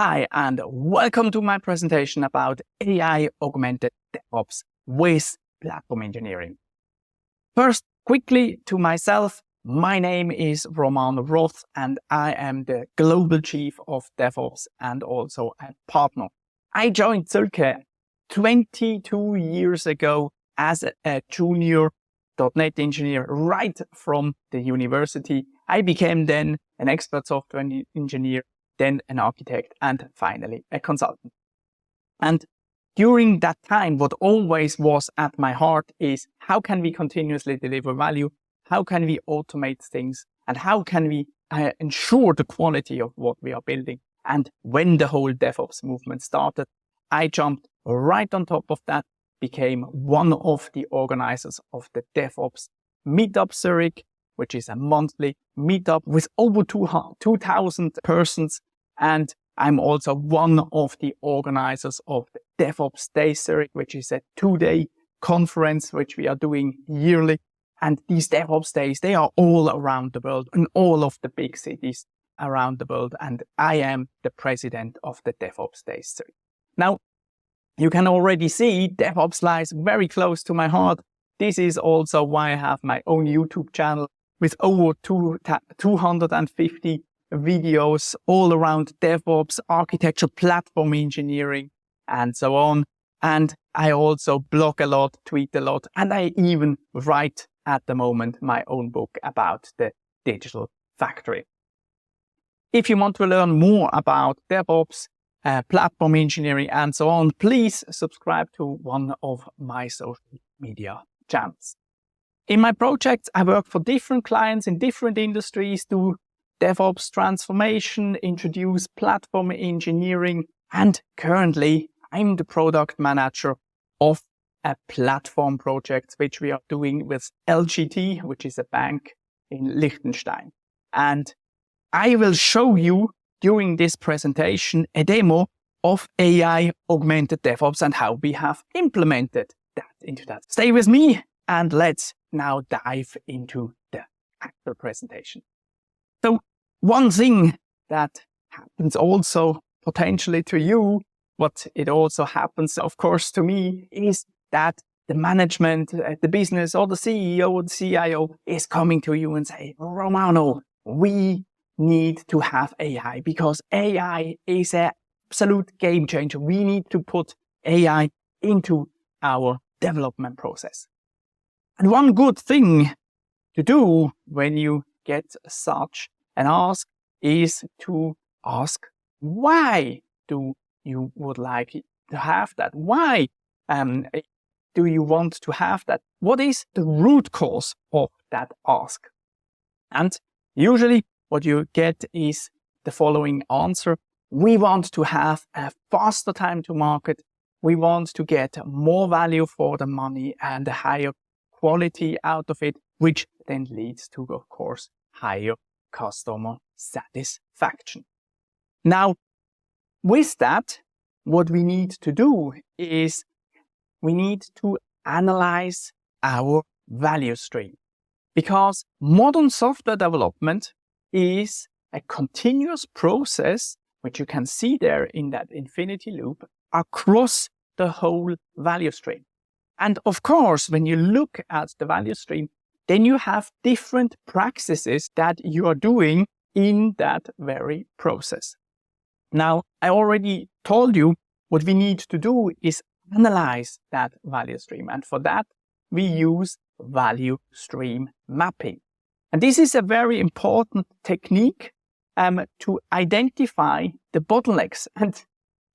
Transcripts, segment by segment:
Hi, and welcome to my presentation about AI-Augmented DevOps with platform engineering. First, quickly to myself, my name is Romano Roth, and I am the Global Chief of DevOps and also a partner. I joined Clsoing 22 years ago as a junior .NET engineer right from the university. I became then an expert software engineer, then an architect, and finally a consultant. And during that time, what always was at my heart is how can we continuously deliver value? How can we automate things? And how can we ensure the quality of what we are building? And when the whole DevOps movement started, I jumped right on top of that, became one of the organizers of the DevOps Meetup Zurich, which is a monthly meetup with over 2,000 persons. And I'm also one of the organizers of the DevOps Day Zurich, which is a 2-day conference, which we are doing yearly. And these DevOps days, they are all around the world in all of the big cities around the world. And I am the president of the DevOps Day Zurich. Now, you can already see DevOps lies very close to my heart. This is also why I have my own YouTube channel with over 250 videos all around DevOps, architecture, platform engineering, and so on. And I also blog a lot, tweet a lot, and I even write at the moment my own book about the digital factory. If you want to learn more about DevOps, platform engineering, and so on, please subscribe to one of my social media channels. In my projects, I work for different clients in different industries, do DevOps transformation, introduce platform engineering, and currently I'm the product manager of a platform project which we are doing with LGT, which is a bank in Liechtenstein. And I will show you during this presentation a demo of AI-Augmented DevOps and how we have implemented that into that. Stay with me and let's now dive into the actual presentation. So one thing that happens also potentially to you, what it also happens, of course, to me, is that the management, the business, or the CEO or the CIO is coming to you and say, Romano, we need to have AI because AI is an absolute game changer. We need to put AI into our development process. And one good thing to do when you get such an ask is to ask, why do you would like to have that? Why do you want to have that? What is the root cause of that ask? And usually what you get is the following answer. We want to have a faster time to market. We want to get more value for the money and a higher quality out of it, which then leads to, of course, higher customer satisfaction. Now, with that, what we need to do is we need to analyze our value stream, because modern software development is a continuous process, which you can see there in that infinity loop, across the whole value stream. And of course, when you look at the value stream, then you have different practices that you are doing in that very process. Now, I already told you what we need to do is analyze that value stream. And for that, we use value stream mapping. And this is a very important technique to identify the bottlenecks. And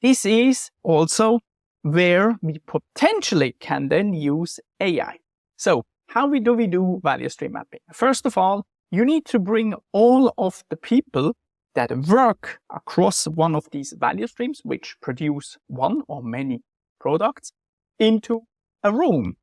this is also where we potentially can then use AI. So how do we do value stream mapping? First of all, you need to bring all of the people that work across one of these value streams, which produce one or many products, into a room.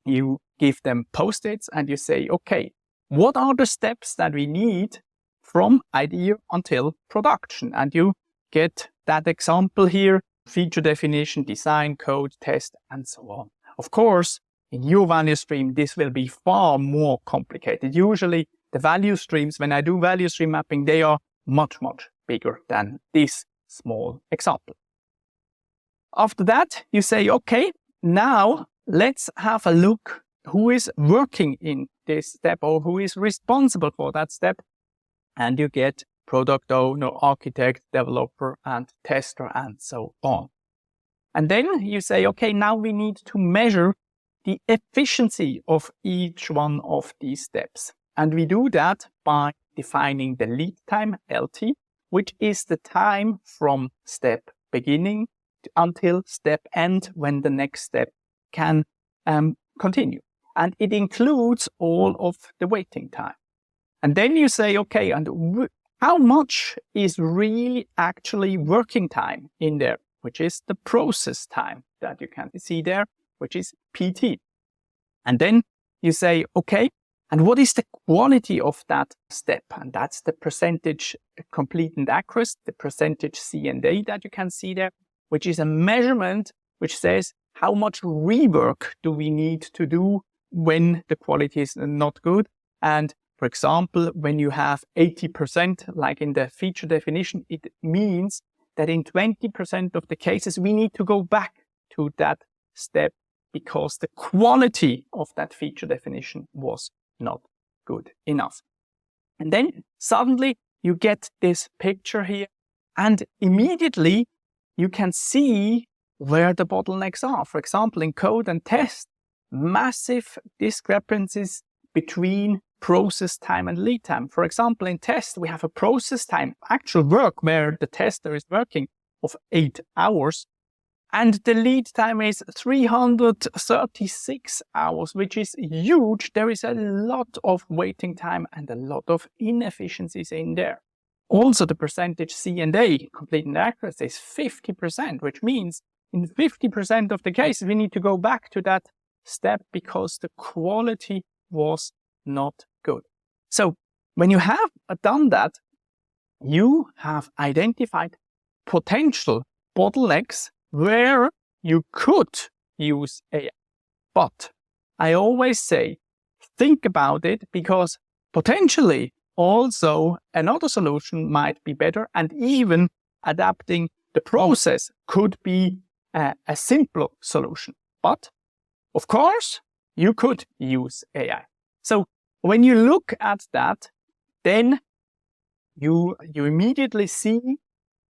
You give them Post-its and you say, okay, what are the steps that we need from idea until production? And you get that example here, feature definition, design, code, test, and so on. Of course, in your value stream, this will be far more complicated. Usually the value streams, when I do value stream mapping, they are much, much bigger than this small example. After that, you say, okay, now let's have a look who is working in this step or who is responsible for that step. And you get product owner, architect, developer, and tester, and so on. And then you say, okay, now we need to measure the efficiency of each one of these steps. And we do that by defining the lead time, LT, which is the time from step beginning until step end when the next step can continue. And it includes all of the waiting time. And then you say, okay, and how much is really actually working time in there, which is the process time that you can see there, which is PT. And then you say, okay, and what is the quality of that step? And that's the percentage complete and accurate, the percentage C&A that you can see there, which is a measurement which says how much rework do we need to do when the quality is not good. And for example, when you have 80%, like in the feature definition, it means that in 20% of the cases, we need to go back to that step because the quality of that feature definition was not good enough. And then suddenly you get this picture here, and immediately you can see where the bottlenecks are. For example, in code and test, massive discrepancies between process time and lead time. For example, in test, we have a process time, actual work where the tester is working, of 8 hours. And the lead time is 336 hours, which is huge. There is a lot of waiting time and a lot of inefficiencies in there. Also, the percentage C&A, complete and accurate, is 50%, which means in 50% of the cases, we need to go back to that step because the quality was not good. So when you have done that, you have identified potential bottlenecks where you could use AI. But I always say, think about it, because potentially also another solution might be better, and even adapting the process could be a simpler solution. But of course, you could use AI. So when you look at that, then you immediately see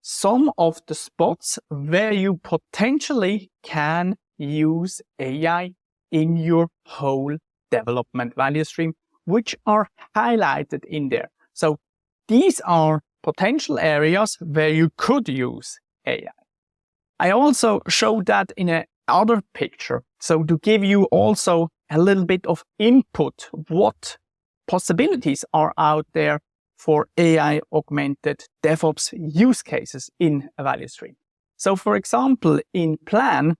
some of the spots where you potentially can use AI in your whole development value stream, which are highlighted in there. So these are potential areas where you could use AI. I also showed that in another picture. So to give you also a little bit of input, what possibilities are out there for AI-augmented DevOps use cases in a value stream. So for example, in Plan,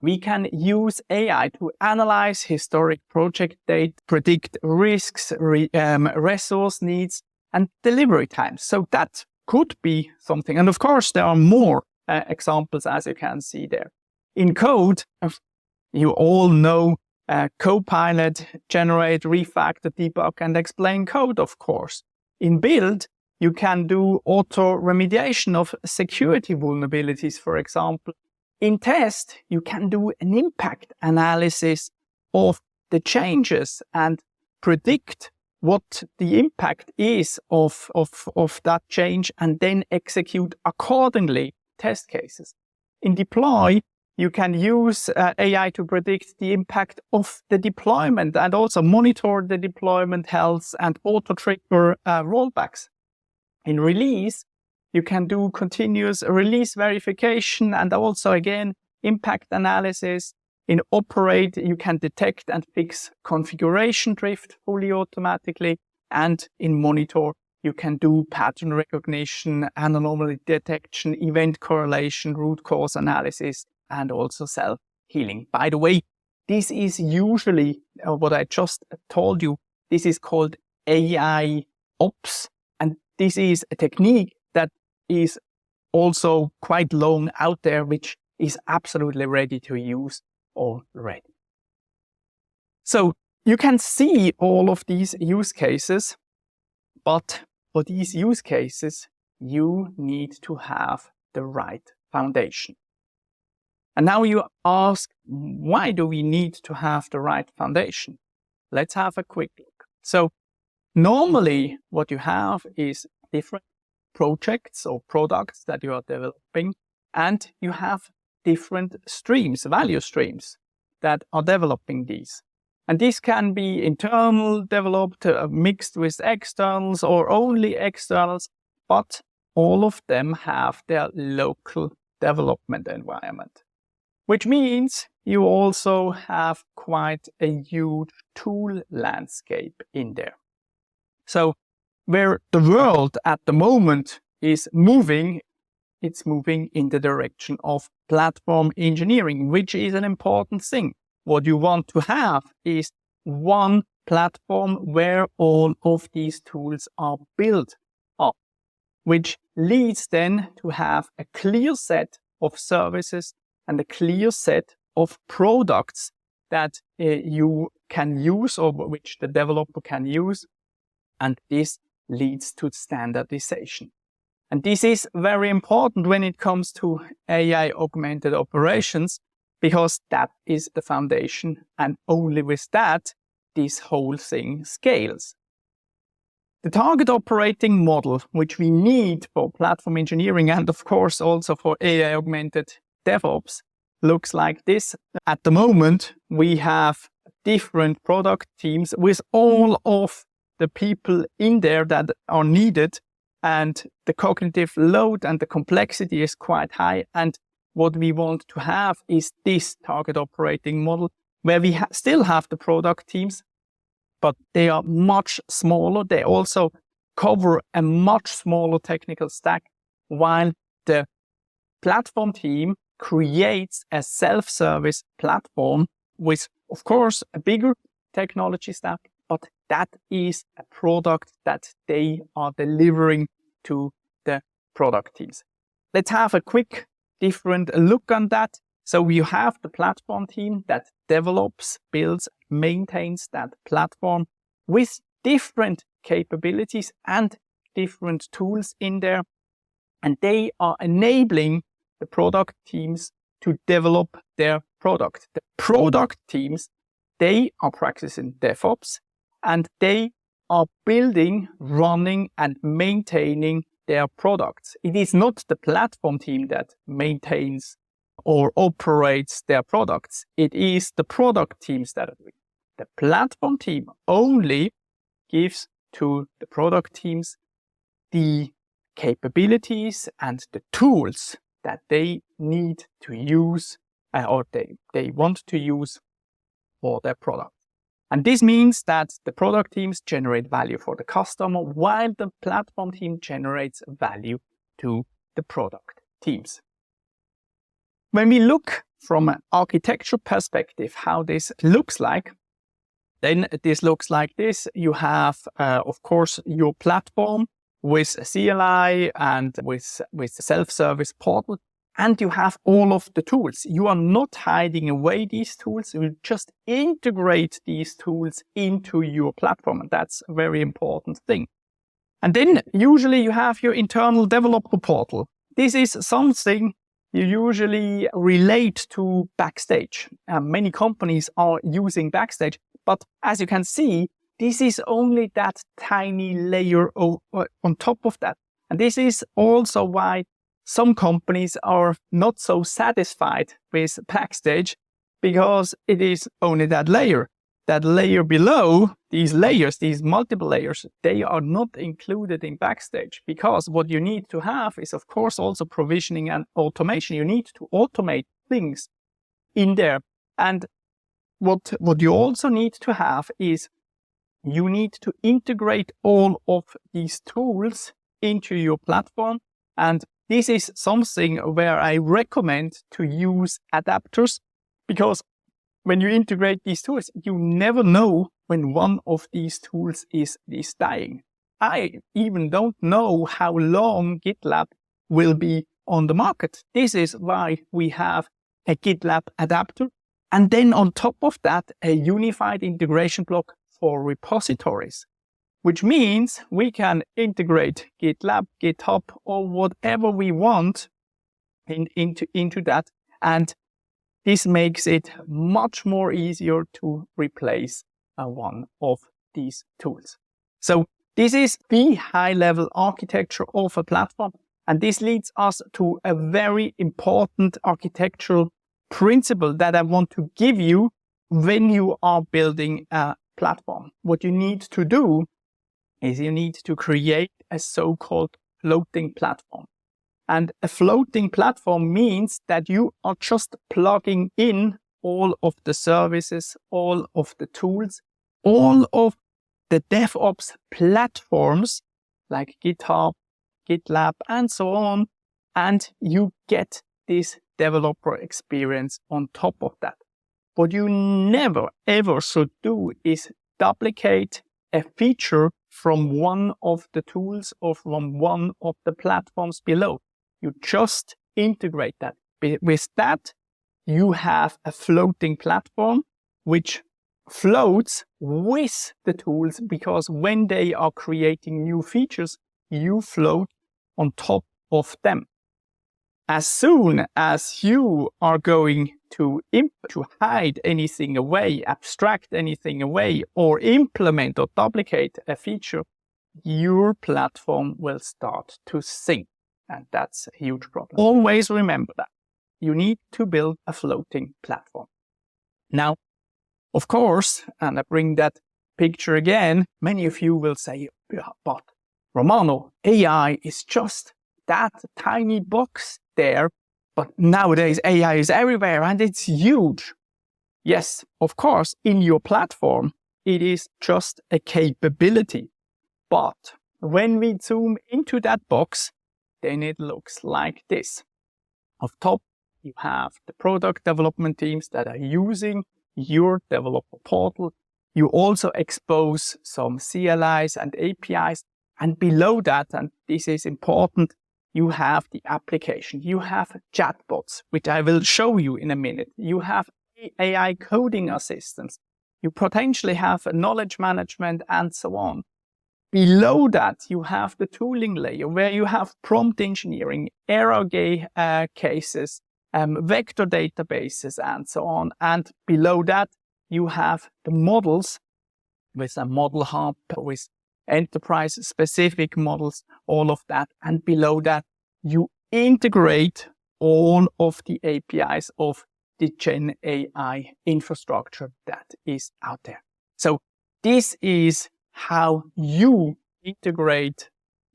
we can use AI to analyze historic project data, predict risks, resource needs, and delivery times. So that could be something. And of course, there are more examples, as you can see there. In code, you all know Copilot, generate, refactor, debug, and explain code, of course. In build, you can do auto remediation of security vulnerabilities, for example. In test, you can do an impact analysis of the changes and predict what the impact is of that change, and then execute accordingly test cases. In deploy, you can use AI to predict the impact of the deployment and also monitor the deployment health and auto-trigger rollbacks. In release, you can do continuous release verification and also, again, impact analysis. In operate, you can detect and fix configuration drift fully automatically. And in monitor, you can do pattern recognition, anomaly detection, event correlation, root cause analysis, and also self-healing. By the way, this is usually what I just told you. This is called AI-Ops, and this is a technique that is also quite long out there, which is absolutely ready to use already. So you can see all of these use cases, but for these use cases, you need to have the right foundation. And now you ask, why do we need to have the right foundation? Let's have a quick look. So normally what you have is different projects or products that you are developing, and you have different streams, value streams that are developing these. And this can be internal developed, mixed with externals or only externals, but all of them have their local development environment. Which means you also have quite a huge tool landscape in there. So where the world at the moment is moving, it's moving in the direction of platform engineering, which is an important thing. What you want to have is one platform where all of these tools are built up, which leads then to have a clear set of services and a clear set of products that you can use or which the developer can use. And this leads to standardization. And this is very important when it comes to AI-augmented operations, because that is the foundation. And only with that, this whole thing scales. The target operating model, which we need for platform engineering and of course also for AI-augmented DevOps, looks like this. At the moment, we have different product teams with all of the people in there that are needed, and the cognitive load and the complexity is quite high. And what we want to have is this target operating model where we still have the product teams, but they are much smaller. They also cover a much smaller technical stack, while the platform team creates a self-service platform with, of course, a bigger technology stack, but that is a product that they are delivering to the product teams. Let's have a quick different look on that. So you have the platform team that develops, builds, maintains that platform with different capabilities and different tools in there. And they are enabling the product teams to develop their product. The product teams, they are practicing DevOps, and they are building, running, and maintaining their products. It is not the platform team that maintains or operates their products. It is the product teams that are doing it. The platform team only gives to the product teams the capabilities and the tools that they need to use or they want to use for their product. And this means that the product teams generate value for the customer, while the platform team generates value to the product teams. When we look from an architecture perspective, how this looks like, then this looks like this. You have, of course, your platform with a CLI and with the self-service portal, and you have all of the tools. You are not hiding away these tools. You just integrate these tools into your platform, and that's a very important thing. And then usually you have your internal developer portal. This is something you usually relate to Backstage. Many companies are using Backstage, but as you can see, this is only that tiny layer on top of that. And this is also why some companies are not so satisfied with Backstage, because it is only that layer. That layer below, these layers, these multiple layers, they are not included in Backstage, because what you need to have is, of course, also provisioning and automation. You need to automate things in there. And what you also need to have is you need to integrate all of these tools into your platform. And this is something where I recommend to use adapters, because when you integrate these tools, you never know when one of these tools is dying. I even don't know how long GitLab will be on the market. This is why we have a GitLab adapter. And then on top of that, a unified integration block for repositories, which means we can integrate GitLab, GitHub, or whatever we want into that. And this makes it much more easier to replace one of these tools. So this is the high-level architecture of a platform. And this leads us to a very important architectural principle that I want to give you when you are building a platform. What you need to do is you need to create a so-called floating platform. And a floating platform means that you are just plugging in all of the services, all of the tools, all of the DevOps platforms like GitHub, GitLab, and so on, and you get this developer experience on top of that. What you never ever should do is duplicate a feature from one of the tools or from one of the platforms below. You just integrate that. With that, you have a floating platform which floats with the tools, because when they are creating new features, you float on top of them. As soon as you are going to hide anything away, abstract anything away, or implement or duplicate a feature, your platform will start to sink. And that's a huge problem. Always remember that. You need to build a floating platform. Now, of course, and I bring that picture again, many of you will say, yeah, but Romano, AI is just that tiny box there, but nowadays AI is everywhere and it's huge. Yes, of course, in your platform, it is just a capability. But when we zoom into that box, then it looks like this. Up top, you have the product development teams that are using your developer portal. You also expose some CLIs and APIs. And below that, and this is important, you have the application. You have chatbots, which I will show you in a minute. You have AI coding assistants. You potentially have knowledge management and so on. Below that, you have the tooling layer where you have prompt engineering, error cases, vector databases, and so on. And below that, you have the models with a model hub, with enterprise-specific models, all of that. And below that, you integrate all of the APIs of the Gen AI infrastructure that is out there. So this is how you integrate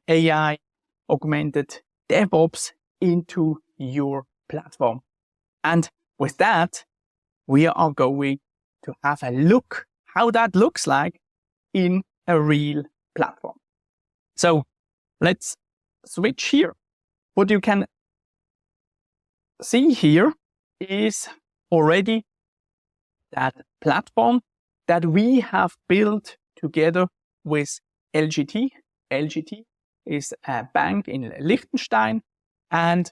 AI-Augmented DevOps into your platform. And with that, we are going to have a look how that looks like in a real platform. So let's switch here. What you can see here is already that platform that we have built together with LGT. LGT is a bank in Liechtenstein, and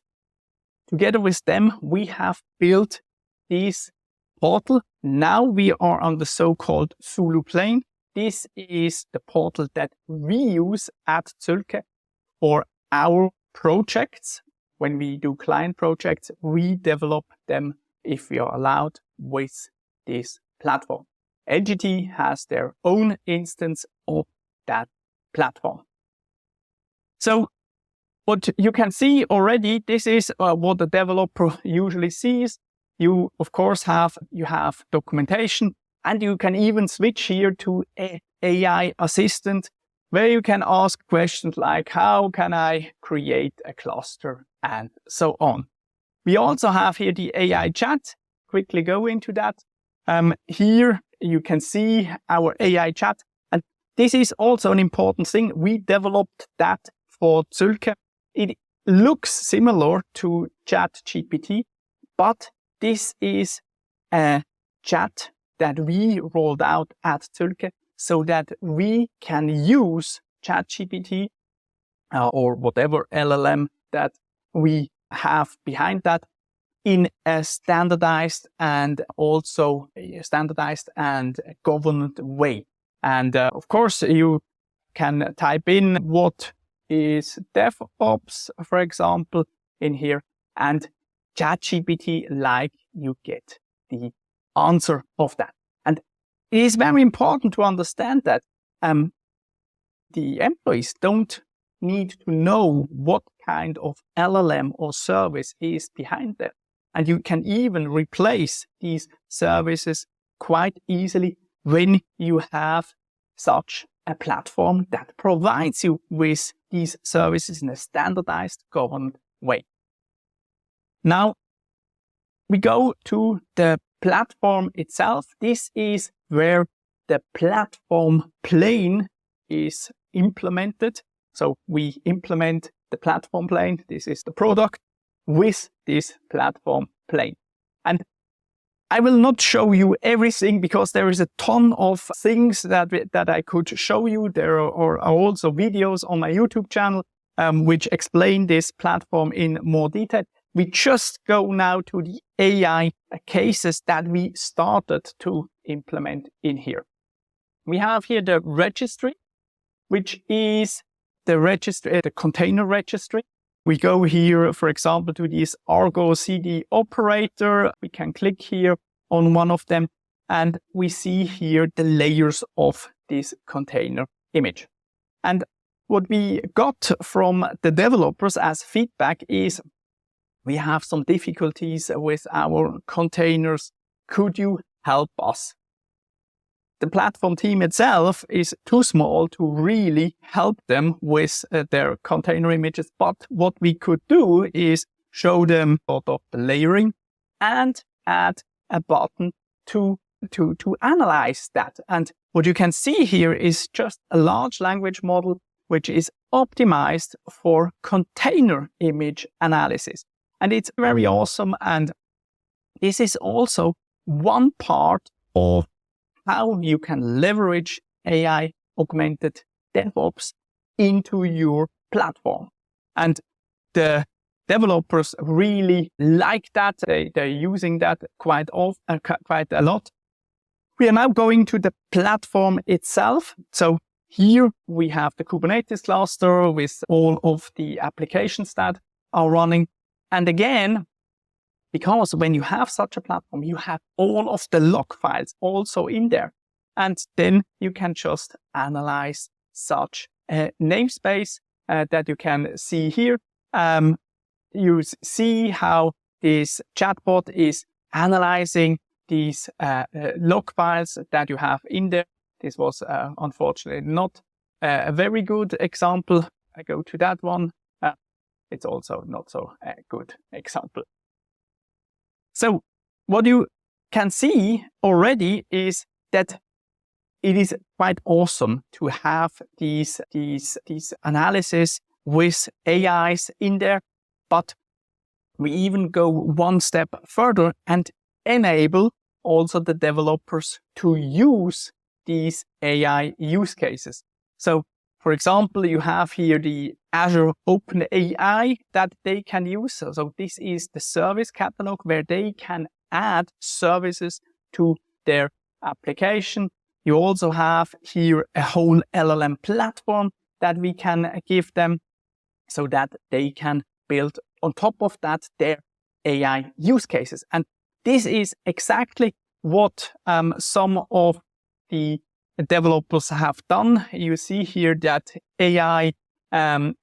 together with them, we have built this portal. Now we are on the so-called Zulu plane. This is the portal that we use at Zülke for our projects. When we do client projects, we develop them, if we are allowed, with this platform. LGT has their own instance of that platform. So what you can see already, this is what the developer usually sees. You, of course, have documentation, and you can even switch here to an AI assistant, where you can ask questions like, how can I create a cluster, and so on. We also have here the AI chat. Quickly go into that. Here you can see our AI chat. And this is also an important thing. We developed that for Zülke. It looks similar to ChatGPT, but this is a chat that we rolled out at Zülke so that we can use ChatGPT or whatever LLM that we have behind that in a standardized and also a standardized and governed way. And of course, you can type in what is DevOps, for example, in here, and ChatGPT like you get the answer of that. And it is very important to understand that the employees don't need to know what kind of LLM or service is behind them. And you can even replace these services quite easily when you have such a platform that provides you with these services in a standardized, governed way. Now, we go to the platform itself. This is where the platform plane is implemented. So we implement the platform plane. This is the product with this platform plane. And I will not show you everything because there is a ton of things that I could show you. There are also videos on my YouTube channel which explain this platform in more detail. We just go now to the AI cases that we started to implement in here. We have here the registry, which is the registry, the container registry. We go here, for example, to this Argo CD operator. We can click here on one of them, and we see here the layers of this container image. And what we got from the developers as feedback is we have some difficulties with our containers. Could you help us? The platform team itself is too small to really help them with their container images. But what we could do is show them sort of the layering and add a button to analyze that. And what you can see here is just a large language model which is optimized for container image analysis. And it's very awesome. And this is also one part of how you can leverage AI-Augmented DevOps into your platform. And the developers really like that. They're using that quite a lot. We are now going to the platform itself. So here we have the Kubernetes cluster with all of the applications that are running. And again, because when you have such a platform, you have all of the log files also in there. And then you can just analyze such a namespace that you can see here. You see how this chatbot is analyzing these log files that you have in there. This was unfortunately not a very good example. I go to that one. It's also not so a good example. So what you can see already is that it is quite awesome to have these analysis with AIs in there, but we even go one step further and enable also the developers to use these AI use cases. So, for example, you have here the Azure OpenAI that they can use. So this is the service catalog where they can add services to their application. You also have here a whole LLM platform that we can give them so that they can build on top of that their AI use cases. And this is exactly what some of the developers have done. You see here that AI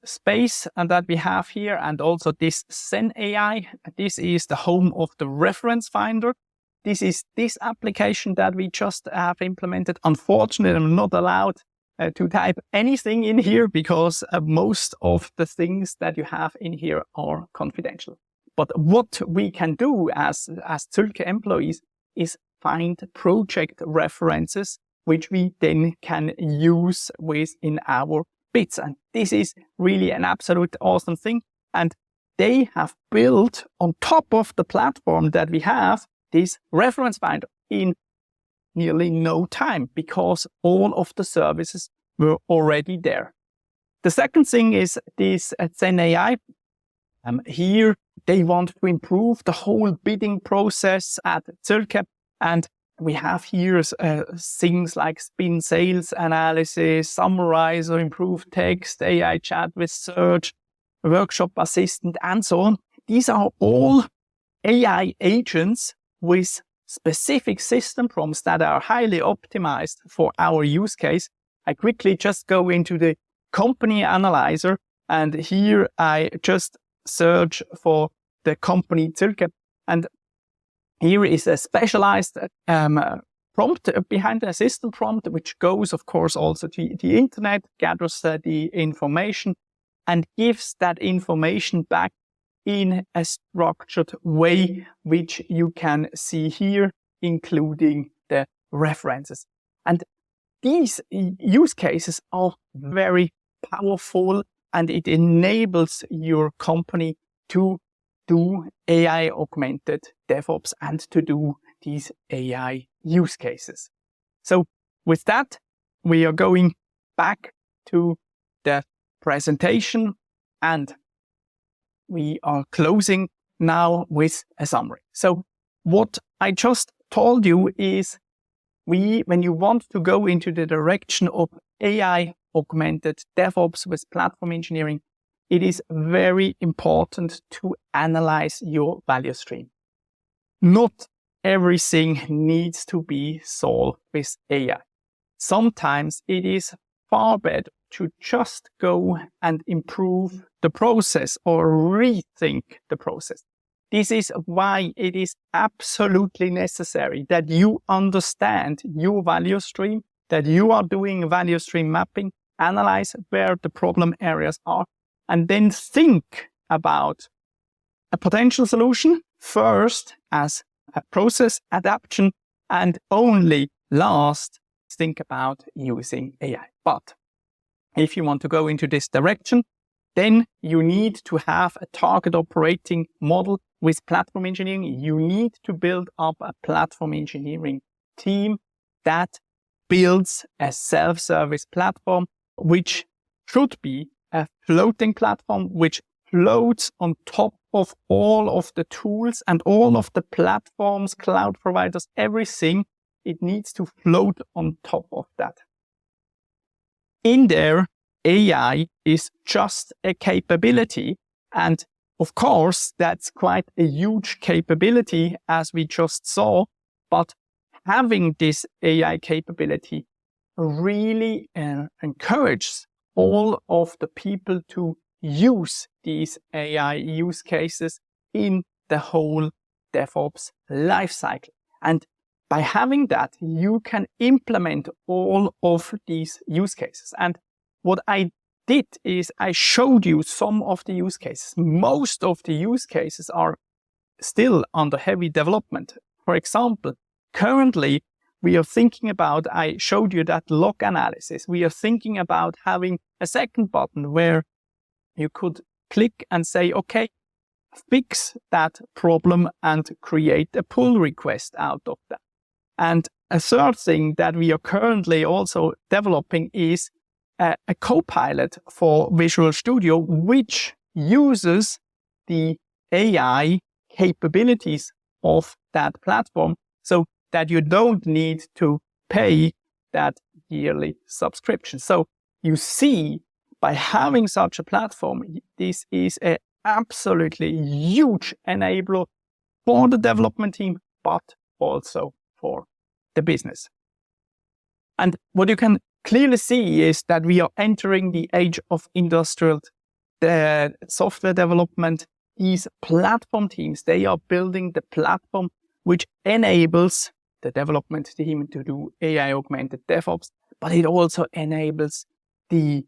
space and that we have here, and also this Zen AI. This is the home of the reference finder. This is this application that we just have implemented. Unfortunately, I'm not allowed to type anything in here because most of the things that you have in here are confidential. But what we can do as Clsoing employees is find project references which we then can use within our bits. And this is really an absolute awesome thing. And they have built on top of the platform that we have this reference finder in nearly no time because all of the services were already there. The second thing is this Zen AI. Here they want to improve the whole bidding process at Clsoing, and we have here things like spin sales analysis, summarize or improve text, AI chat with search, workshop assistant, and so on. These are all AI agents with specific system prompts that are highly optimized for our use case. I quickly just go into the company analyzer, and here I just search for the company Zirke, and here is a specialized prompt behind the system prompt, which goes, of course, also to the internet, gathers the information, and gives that information back in a structured way, which you can see here, including the references. And these use cases are very powerful, and it enables your company to do AI-augmented DevOps and to do these AI use cases. So with that, we are going back to the presentation, and we are closing now with a summary. So what I just told you is when you want to go into the direction of AI-augmented DevOps with platform engineering, it is very important to analyze your value stream. Not everything needs to be solved with AI. Sometimes it is far better to just go and improve the process or rethink the process. This is why it is absolutely necessary that you understand your value stream, that you are doing value stream mapping, analyze where the problem areas are, and then think about a potential solution first as a process adaptation, and only last think about using AI. But if you want to go into this direction, then you need to have a target operating model with platform engineering. You need to build up a platform engineering team that builds a self-service platform, which should be a floating platform, which floats on top of all of the tools and all of the platforms, cloud providers, everything. It needs to float on top of that. In there, AI is just a capability. And of course, that's quite a huge capability, as we just saw. But having this AI capability really encourages all of the people to use these AI use cases in the whole DevOps lifecycle. And by having that, you can implement all of these use cases. And what I did is I showed you some of the use cases. Most of the use cases are still under heavy development. For example, currently we are thinking about, I showed you that log analysis. We are thinking about having a second button where you could click and say, okay, fix that problem and create a pull request out of that. And a third thing that we are currently also developing is a copilot for Visual Studio, which uses the AI capabilities of that platform so that you don't need to pay that yearly subscription. So you see, by having such a platform, this is an absolutely huge enabler for the development team, but also for the business. And what you can clearly see is that we are entering the age of industrial software development. These platform teams, they are building the platform which enables the development team to do AI-augmented DevOps, but it also enables the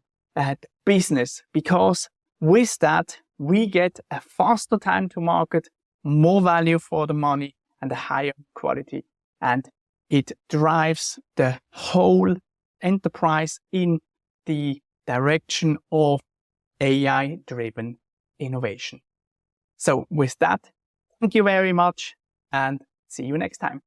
business, because with that, we get a faster time to market, more value for the money, and a higher quality. And it drives the whole enterprise in the direction of AI-driven innovation. So with that, thank you very much, and see you next time.